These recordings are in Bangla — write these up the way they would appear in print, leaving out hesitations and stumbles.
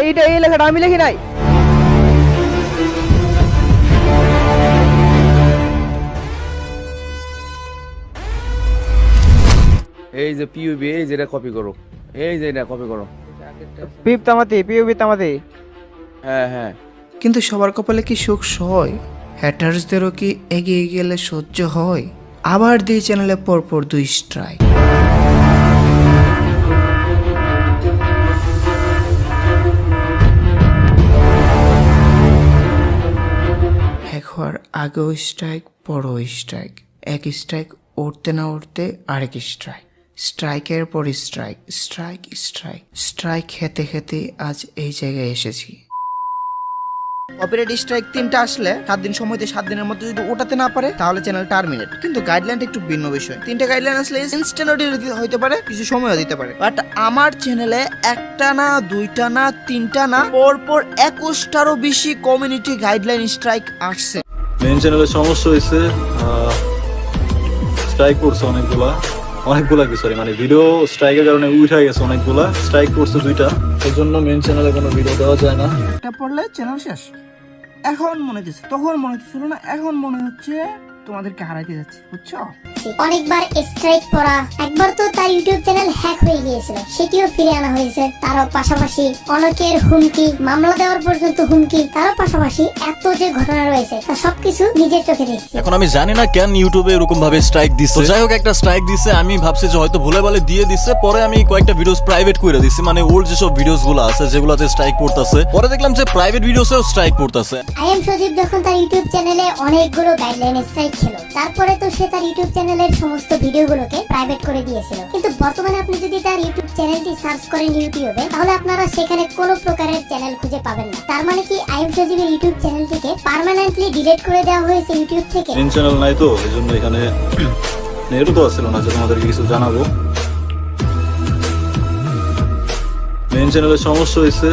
এইটা এই লেখাটা আমি লিখি নাই। এই যে পিইউবি, এই যেটা কপি করো, এই যে এটা কপি করো। পিপ তামাতি, পিউবি তামাতি। হ্যাঁ হ্যাঁ। কিন্তু সবার কপালে কি সুখ সয়? হ্যাটার্সদেরও কি এগিয়ে গেলে সহ্য হয়? আবার দুই চ্যানেলে পরপর 2 স্ট্রাইক। হ্যাক হওয়ার আগেও স্ট্রাইক, পরও স্ট্রাইক, এক স্ট্রাইক উঠতে না উঠতে আরেক স্ট্রাইক, স্ট্রাইকের পর স্ট্রাইক, স্ট্রাইক স্ট্রাইক স্ট্রাইক খেতে খেতে আজ এই জায়গায় এসেছি। কপিরাইট স্ট্রাইক 3টা আসলে 7 দিন সময়তে 7 দিনের মধ্যে যদি ওঠাতে না পারে তাহলে চ্যানেল টার্মিনেট। কিন্তু গাইডলাইনটা একটু ভিন্ন বিষয়। 3টা গাইডলাইন আসলে ইনস্ট্যান্ট অডিও হইতে পারে, কিছু সময়ও দিতে পারে। বাট আমার চ্যানেলে একটা না, 2টা না, 3টা না, পরপর 21টারও বেশি কমিউনিটি গাইডলাইন স্ট্রাইক আসছে। মেইন চ্যানেলের সমস্যা হয়েছে, স্ট্রাইক করছে অনেকগুলা কি সরি মানে ভিডিও স্ট্রাইকের কারণে উঠে গেছে অনেকগুলা, স্ট্রাইক করছে 2টা, এই জন্য মেইন চ্যানেলে কোনো ভিডিও দেওয়া যায় না। এটা পড়লে চ্যানেল শেষ। এখন মনে হচ্ছে, তখন মনে হচ্ছিল না, এখন মনে হচ্ছে তোমাদেরকে হারাইতে যাচ্ছে, বুঝছো? অনেকবার স্ট্রাইক পড়া, একবার তো তার ইউটিউব চ্যানেল হ্যাক হয়ে গিয়েছিল, সেটিও ফিরে আনা হয়েছে। তারও পাশাপাশি অনেকের হুমকি, মামলা দেওয়ার পর্যন্ত হুমকি, তারও পাশাপাশি এত যে ঘটনা রয়েছে তা সবকিছু নিজের চোখে দেখছি। এখন আমি জানি না কেন ইউটিউবে এরকম ভাবে স্ট্রাইক দিচ্ছে। যাই হোক, একটা স্ট্রাইক দিছে, আমি ভাবছি যে হয়তো ভুলে ভালে দিয়ে দিচ্ছে। পরে আমি কয়েকটা ভিডিওস প্রাইভেট করে দিছি, মানে ওল্ড যেসব ভিডিওস গুলো আছে যেগুলোতে স্ট্রাইক পড়তেছে। পরে দেখলাম যে প্রাইভেট ভিডিওসেও স্ট্রাইক পড়তেছে। আই এম সজীব যখন তার ইউটিউব চ্যানেলে অনেকগুলো গাইডলাইন স্ট্রাইক ছিল, তারপরে তো সে তার ইউটিউব চ্যানেলের সমস্ত ভিডিওগুলোকে প্রাইভেট করে দিয়েছিল। কিন্তু বর্তমানে আপনি যদি তার ইউটিউব চ্যানেলটি সার্চ করেন ইউটিউবে, তাহলে আপনারা সেখানে কোনো প্রকারের চ্যানেল খুঁজে পাবেন না। তার মানে কি আই এম সজীবের ইউটিউব চ্যানেলটিকে পার্মানেন্টলি ডিলিট করে দেওয়া হয়েছে ইউটিউব থেকে? মেইন চ্যানেল নাই তো, এই জন্য এখানে নেটও তো আসছিল না যে তোমাদেরকে কিছু জানাবো। মেইন চ্যানেলের সমস্যা হয়েছে,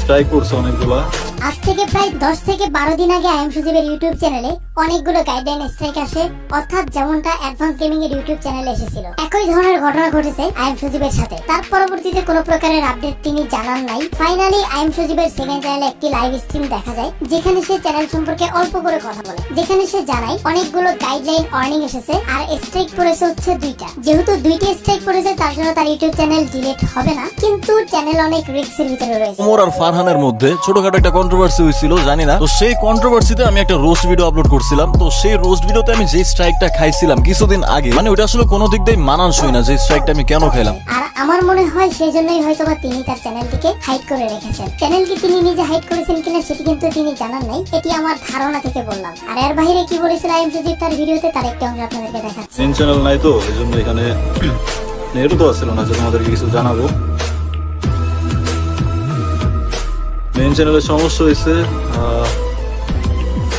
স্ট্রাইক করছে অনেকগুলা। আজ থেকে প্রায় 10 থেকে 12 দিন আগে আই এম সজীবের ইউটিউব চ্যানেলে অনেকগুলো গাইডলাইন স্ট্রাইক আসে, অর্থাৎ যেমনটা অ্যাডভান্স গেমিং এর ইউটিউব চ্যানেলে এসেছিল। একই ধরনের ঘটনা ঘটেছে আই এম সজীবের সাথে। তার পরবর্তীতে কোনো প্রকারের আপডেট তিনি জানান নাই। ফাইনালি আই এম সজীবের সেকেন্ড চ্যানেলে একটি লাইভ স্ট্রিম দেখা যায়, যেখানে সে চ্যানেল সম্পর্কে অল্প করে কথা বলে, যেখানে সে জানায় অনেকগুলো গাইডলাইন ওয়ার্নিং এসেছে আর স্ট্রাইক পড়েছে হচ্ছে 2টা। যেহেতু 2টি স্ট্রাইক পড়েছে তার জন্য তার ইউটিউব চ্যানেল ডিলিট হবে না, কিন্তু চ্যানেল অনেক রিস্কের ভিতরে রয়েছে। ওমর আর ফারহানের মধ্যে ছোটখাটো একটা কন্ট্রোভার্সি হয়েছিল, জানি না। তো সেই কন্ট্রোভার্সিতে আমি একটা রোস্ট ভিডিও আপলোড করছিলাম। তো সেই রোস্ট ভিডিওতে আমি যে স্ট্রাইকটা খাইছিলাম কিছুদিন আগে, মানে ওটা আসলে কোনো দিক দিয়ে মানানসই না যে স্ট্রাইকটা আমি কেন খাইলাম। আর আমার মনে হয় সেই জন্যই হয়তোবা তিনি তার চ্যানেলটিকে হাইড করে রেখেছেন। চ্যানেলটি তিনি নিজে হাইড করেছেন কিনা সেটি কিন্তু তিনি জানান নাই, এটি আমার ধারণা থেকে বললাম। আর এর বাইরে কি বলেছিল আই এম সজীব তার ভিডিওতে, তার একটা অংশ আপনাদেরকে দেখাচ্ছি। মেইন চ্যানেল নাই তো, এই জন্য এখানে নেটও তো আসছিল না যে তোমাদেরকে কিছু জানাবো। মেইন চ্যানেলের সমস্যা হয়েছে,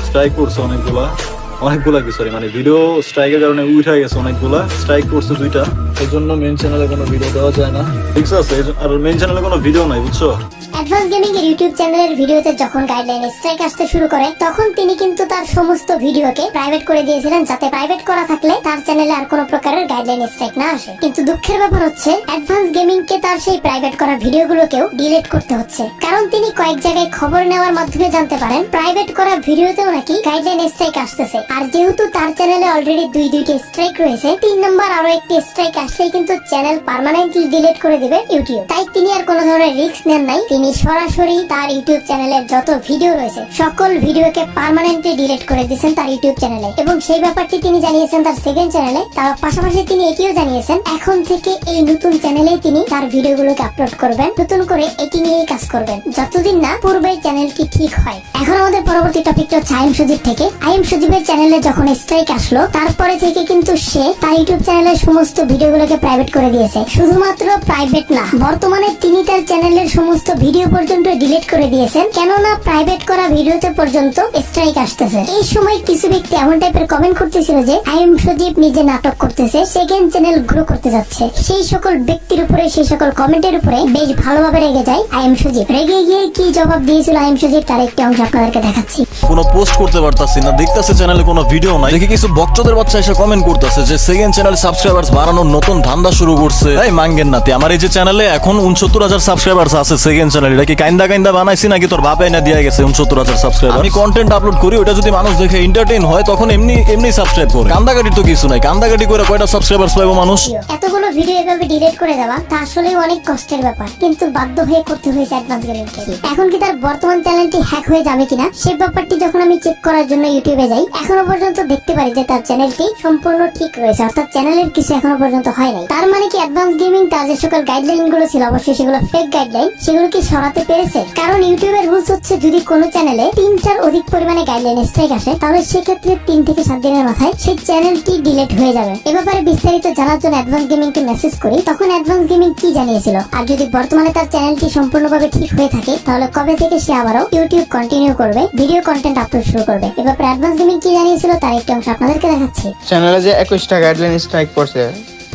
স্ট্রাইক করছে অনেকগুলা কি সরি মানে ভিডিও স্ট্রাইকের কারণে উঠে গেছে অনেকগুলা, স্ট্রাইক করছে 2টা, এই জন্য মেইন চ্যানেলে কোনো ভিডিও দেওয়া যায় না, ঠিক আছে? আর মেইন চ্যানেলে কোনো ভিডিও নাই, বুঝছো? অ্যাডভান্স গেমিং এর ইউটিউব চ্যানেলের ভিডিওতে যখন গাইডলাইন স্ট্রাইক আসতে শুরু করে, তখন তিনি কিন্তু তার সমস্ত ভিডিওকে প্রাইভেট করে দিয়েছিলেন, যাতে প্রাইভেট করা থাকলে তার চ্যানেলে আর কোনো প্রকারের গাইডলাইন স্ট্রাইক না আসে। কিন্তু দুঃখের ব্যাপার হচ্ছে অ্যাডভান্স গেমিং কে তার সেই প্রাইভেট করা ভিডিওগুলোকেও ডিলিট করতে হচ্ছে, কারণ তিনি কয়েক জায়গায় খবর নেওয়ার মাধ্যমে জানতে পারেন প্রাইভেট করা ভিডিওতেও নাকি গাইডলাইন স্ট্রাইক আসতেছে। আর যেহেতু তার চ্যানেলে অলরেডি 2টি স্ট্রাইক রয়েছে, 3 নম্বর আরো একটি স্ট্রাইক আসলেই কিন্তু চ্যানেল পার্মানেন্টলি ডিলিট করে দিবে ইউটিউব। তাই তিনি আর কোনো ধরনের রিস্ক নেন নাই, তিনি সরাসরি তার ইউটিউব চ্যানেলের যত ভিডিও রয়েছে সকল ভিডিওকে পার্মানেন্টলি ডিলিট করে দিয়েছেন তার ইউটিউব চ্যানেলে। এবং সেই ব্যাপারটি তিনি জানিয়েছেন তার সেকেন্ড চ্যানেলে। তার পাশাপাশি তিনি এটিও জানিয়েছেন এখন থেকে এই নতুন চ্যানেলেই তিনি তার ভিডিওগুলোকে আপলোড করবেন, নতুন করে এটি নিয়েই কাজ করবেন, যতদিন না পূর্বের চ্যানেলটি ঠিক হয়। এখন আমাদের পরবর্তী টপিকটা হচ্ছে আই এম সজীব থেকে। আই এম সজীবের চ্যানেলে যখন স্ট্রাইক আসলো, তারপরে থেকে কিন্তু সে তার ইউটিউব চ্যানেলের সমস্ত ভিডিওগুলোকে প্রাইভেট করে দিয়েছে। শুধুমাত্র প্রাইভেট না, বর্তমানে তিনি তার চ্যানেলের সমস্ত ভিডিও পর্যন্ত ডিলিট করে দিয়েছেন, কেননা প্রাইভেট করা ভিডিওতে পর্যন্ত স্ট্রাইক আসতেছে। এই সময় কিছু ব্যক্তি এমন টাইপের কমেন্ট করতেছিল যে আই এম সজীব নিজে নাটক করতেছে, সেকেন্ড চ্যানেল গ্রো করতে যাচ্ছে। সেই সকল ব্যক্তির উপরে, সেই সকল কমেন্টের উপরে বেশ ভালোভাবে রেগে যায় আই এম সজীব। রেগে গিয়ে কি জবাব দিয়েছিল আই এম সজীব, তার একটি অংশ আপনাদেরকে দেখাচ্ছি। কোনো পোস্ট করতে পারতাছি না, দেখতেছে চ্যানেলে কোনো ভিডিও নাই, দেখি কিছু বক্তদের বাচ্চা এসে কমেন্ট করতেছে যে সেকেন্ড চ্যানেল সাবস্ক্রাইবার্স বাড়ানোর নতুন নতুন ধান্দা শুরু করছে। এই মাঙ্গেন নাতি, আমার এই যে চ্যানেলে এখন 69,000 সাবস্ক্রাইবার আছে, সেকেন্ড চ্যানেল। এটা কি কাইন্দা বানাইছি নাকি তোর বাপ এনে দিয়ে গেছে 69,000 সাবস্ক্রাইবার? আমি কন্টেন্ট আপলোড করি, ওটা যদি মানুষ দেখে এন্টারটেইন হয় তখন এমনি সাবস্ক্রাইব করে। কান্দাকাটি তো কিছু নাই, কান্দাকাটি করে কয়টা সাবস্ক্রাইবার পাইবো মানুষ? এতগুলো ভিডিও এভাবে ডিলিট করে দেওয়া তা আসলে অনেক কষ্টের ব্যাপার, কিন্তু বাধ্য হয়ে করতে হয়েছে অ্যাডভান্স গেমিংকে। এখন কি তার বর্তমান চ্যানেলটি হ্যাক হয়ে যাবে কিনা সে ব্যাপারটি যখন আমি চেক করার জন্য ইউটিউবে যাই, এখনো পর্যন্ত দেখতে পারি যে তার চ্যানেলটি সম্পূর্ণ ঠিক রয়েছে, অর্থাৎ চ্যানেলের কিছু এখনো পর্যন্ত হয় নাই। তার মানে কি অ্যাডভান্স গেমিং তার যে সকল গাইডলাইন গুলো ছিল, অবশ্যই সেগুলো ফেক গাইডলাইন, সেগুলো কি সরাতে পেরেছে? কারণ ইউটিউবের রুলস হচ্ছে যদি কোনো চ্যানেলে 3টার অধিক পরিমাণে গাইডলাইন স্ট্রাইক আসে তাহলে সেক্ষেত্রে 3 থেকে 7 দিনের মাথায় সেই চ্যানেলটি ডিলিট হয়ে যাবে। এ ব্যাপারে বিস্তারিত জানার জন্য অ্যাডভান্স গেমিং কে মেসেজ করি, তখন অ্যাডভান্স গেমিং কি জানিয়েছিল, আর যদি বর্তমানে তার চ্যানেলটি সম্পূর্ণভাবে ঠিক হয়ে থাকে তাহলে কবে থেকে সে আবারও ইউটিউব কন্টিনিউ করবে, ভিডিও কন্টেন্ট আপলোড শুরু করবে। এ ব্যাপারে অ্যাডভান্স গেমিং কি জানিয়েছিল তার একটি অংশ আপনাদেরকে দেখাচ্ছি। চ্যানেলে যে 21টা গাইডলাইন স্ট্রাইক করছে,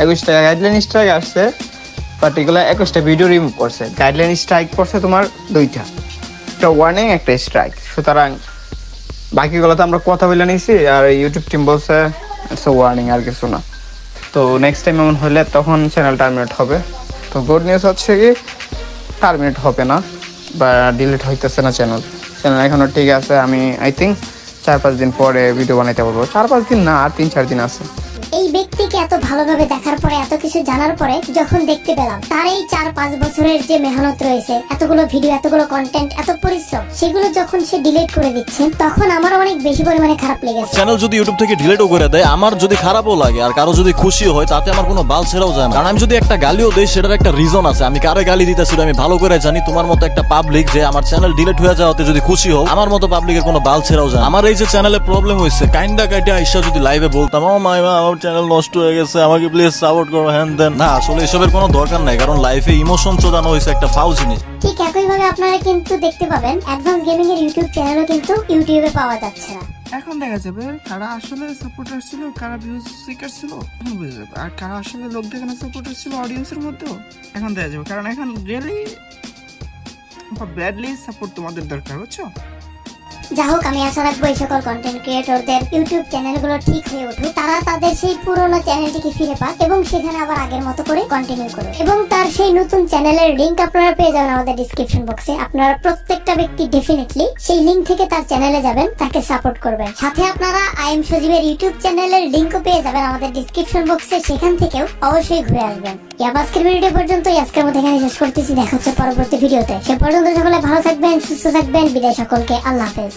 21টা গাইডলাইন স্ট্রাইক আসছে, পার্টিকুলার 21টা ভিডিও রিমুভ করছে। গাইডলাইন স্ট্রাইক করছে তোমার 2টা, একটা ওয়ার্নিং একটা স্ট্রাইক। সুতরাং বাকিগুলো তো আমরা কথা বলে নিয়েছি, আর ইউটিউব টিম বলছে ইটস ওয়ার্নিং, আর কিছু না। তো নেক্সট টাইম এমন হলে তখন চ্যানেল টার্মিনেট হবে। তো গুড নিউজ হচ্ছে কি টার্মিনেট হবে না বা ডিলিট হইতেছে না চ্যানেল এখনো ঠিক আছে। আমি আই থিঙ্ক 4-5 দিন পরে ভিডিও বানাইতে পারবো। 4-5 দিন না, আর 3-4 দিন আছে। এই ব্যক্তিকে এত ভালোভাবে দেখার পরে, এত কিছু জানার পরে যখন দেখতে পেলাম তার এই 4-5 বছরের যে মেহনত রয়েছে, এতগুলো ভিডিও, এতগুলো কন্টেন্ট, এত পরিশ্রম, সেগুলো যখন সে ডিলিট করে দিচ্ছে তখন আমার অনেক বেশি পরিমাণে খারাপ লেগেছে। চ্যানেল যদি ইউটিউব থেকে ডিলিটও করে দেয়, আমার যদি খারাপও লাগে আর কারো যদি খুশি হয়, তাতে আমার কোনো বাল ছেড়াও যায় না। কারণ আমি যদি একটা গালিও দেই সেটার একটা রিজন আছে, আমি কারে গালি দিতেছি আমি ভালো করে জানি। তোমার মতো একটা পাবলিক যে আমার চ্যানেল ডিলিট হয়ে যাওয়াতে যদি খুশি হোক, আমার মতো পাবলিকের কোনো বাল ছেড়াও যায় না। আমার এই যে চ্যানেলে প্রবলেম হয়েছে, কাইন্ডা কাইটা আইসা যদি লাইভে বলতাম ও মাই মা আমার চ্যানেল নষ্ট হয়ে গেছে, আমাকে প্লিজ সাপোর্ট করো, হ্যান দেন না, আসলে এসবের কোনো দরকার নাই। কারণ লাইফে ইমোশন চোদানো হয়েছে একটা ফাউল জিনিস। ঠিক একইভাবে আপনারা কিন্তু দেখতে পাবেন অ্যাডভান্স গেমিং এর ইউটিউব চ্যানেলও কিন্তু ইউটিউবে পাওয়া যাচ্ছে না। এখন দেখা যাবে কারা আসলে সাপোর্টার ছিল, কারা ভিউজ সিকার ছিল, এখন বুঝে যাবে। আর কারা আসলে লোক দেখানো সাপোর্টার ছিল অডিয়েন্সের মধ্যেও এখন দেখা যাবে। কারণ এখন রিয়েলি বা ব্যাডলি সাপোর্ট তোমাদের দরকার, বুঝছো? যা হোক, আমি আশা রাখবো এই সকল কন্টেন্ট ক্রিয়েটরদের ইউটিউব চ্যানেলগুলো ঠিক হয়ে উঠুক, তারা তাদের সেই পুরোনো চ্যানেলটিকে ফিরে পাক এবং সেখানে আবার আগের মতো করে কন্টিনিউ করুক। এবং তার সেই নতুন চ্যানেলের লিংক আপনারা পেয়ে যাবেন আমাদের ডিসক্রিপশন বক্সে। আপনারা প্রত্যেকটা ব্যক্তি ডেফিনেটলি সেই লিংক থেকে তার চ্যানেলে যাবেন, তাকে সাপোর্ট করবেন। সাথে আপনারা আই এম সজীবের ইউটিউব চ্যানেলের লিংকও পেয়ে যাবেন আমাদের ডিসক্রিপশন বক্সে, সেখান থেকেও অবশ্যই ঘুরে আসবেন। আজকের ভিডিও পর্যন্ত, আজকের মতো এখানে শেষ করতেছি। দেখা হচ্ছে পরবর্তী ভিডিওতে। সে পর্যন্ত সকলে ভালো থাকবেন, সুস্থ থাকবেন। বিদায় সকলকে, আল্লাহ হাফেজ।